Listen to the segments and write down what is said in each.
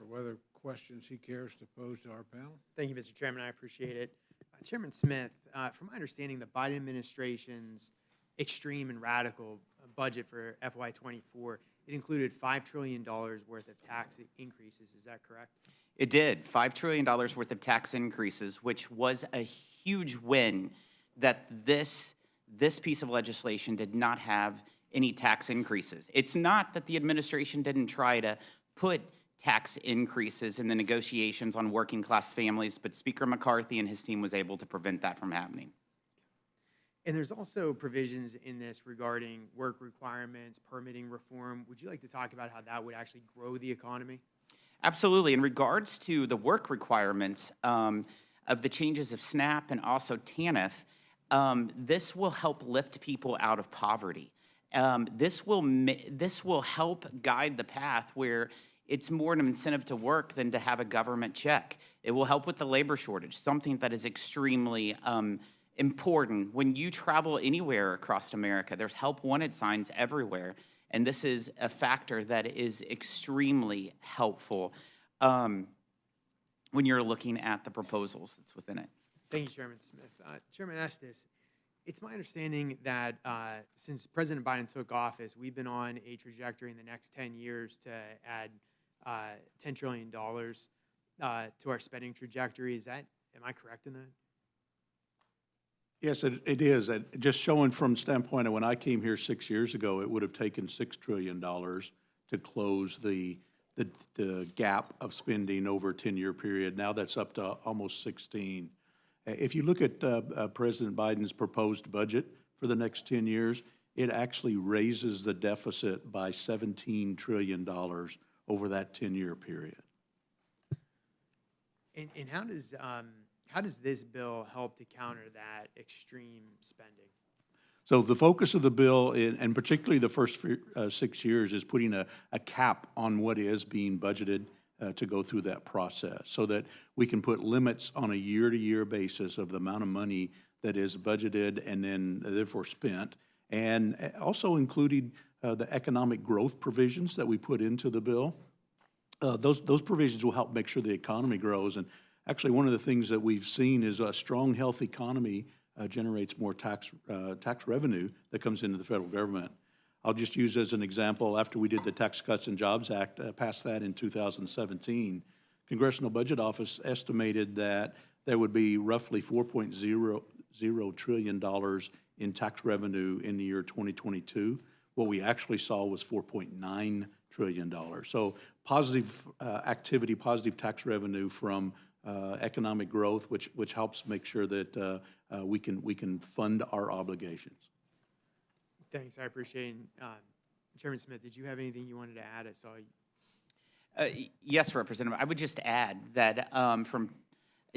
whether questions he cares to pose to our panel. Thank you, Mr. Chairman. I appreciate it. Chairman Smith, from my understanding, the Biden administration's extreme and radical budget for FY24, it included $5 trillion worth of tax increases. Is that correct? It did. $5 trillion worth of tax increases, which was a huge win that this piece of legislation did not have any tax increases. It's not that the administration didn't try to put tax increases in the negotiations on working class families, but Speaker McCarthy and his team was able to prevent that from happening. And there's also provisions in this regarding work requirements, permitting reform. Would you like to talk about how that would actually grow the economy? Absolutely. In regards to the work requirements of the changes of SNAP and also TANF, this will help lift people out of poverty. This will help guide the path where it's more an incentive to work than to have a government check. It will help with the labor shortage, something that is extremely important. When you travel anywhere across America, there's help wanted signs everywhere, and this is a factor that is extremely helpful when you're looking at the proposals that's within it. Thank you, Chairman Smith. Chairman Estes, it's my understanding that since President Biden took office, we've been on a trajectory in the next 10 years to add $10 trillion to our spending trajectory. Am I correct in that? Yes, it is. Just showing from standpoint of when I came here 6 years ago, it would have taken $6 trillion to close the gap of spending over a 10-year period. Now that's up to almost 16. If you look at President Biden's proposed budget for the next 10 years, it actually raises the deficit by $17 trillion over that 10-year period. And how does this bill help to counter that extreme spending? So the focus of the bill, and particularly the first 6 years, is putting a cap on what is being budgeted to go through that process so that we can put limits on a year-to-year basis of the amount of money that is budgeted and then therefore spent, and also including the economic growth provisions that we put into the bill. Those provisions will help make sure the economy grows. And actually, one of the things that we've seen is a strong, health economy generates more tax revenue that comes into the federal government. I'll just use as an example, after we did the Tax Cuts and Jobs Act, passed that in 2017, Congressional Budget Office estimated that there would be roughly $4.00 trillion in tax revenue in the year 2022. What we actually saw was $4.9 trillion. So positive activity, positive tax revenue from economic growth, which helps make sure that we can fund our obligations. Thanks, I appreciate it. Chairman Smith, did you have anything you wanted to add? I saw you. Yes, Representative. I would just add that from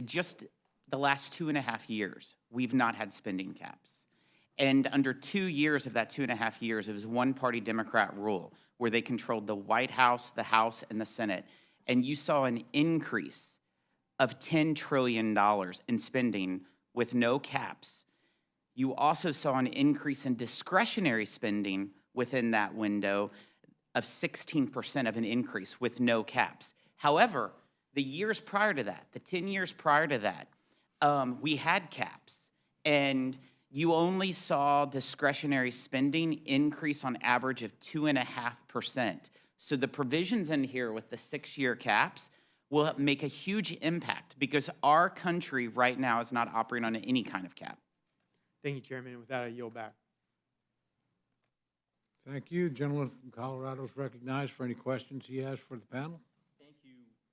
just the last 2.5 years, we've not had spending caps. And under 2 years of that 2.5 years, it was one-party Democrat rule where they controlled the White House, the House, and the Senate. And you saw an increase of $10 trillion in spending with no caps. You also saw an increase in discretionary spending within that window of 16% of an increase with no caps. However, the years prior to that, the 10 years prior to that, we had caps, and you only saw discretionary spending increase on average of 2.5%. So the provisions in here with the 6-year caps will make a huge impact because our country right now is not operating on any kind of cap. Thank you, Chairman. With that, I yield back. Thank you. Gentleman from Colorado is recognized for any questions he has for the panel.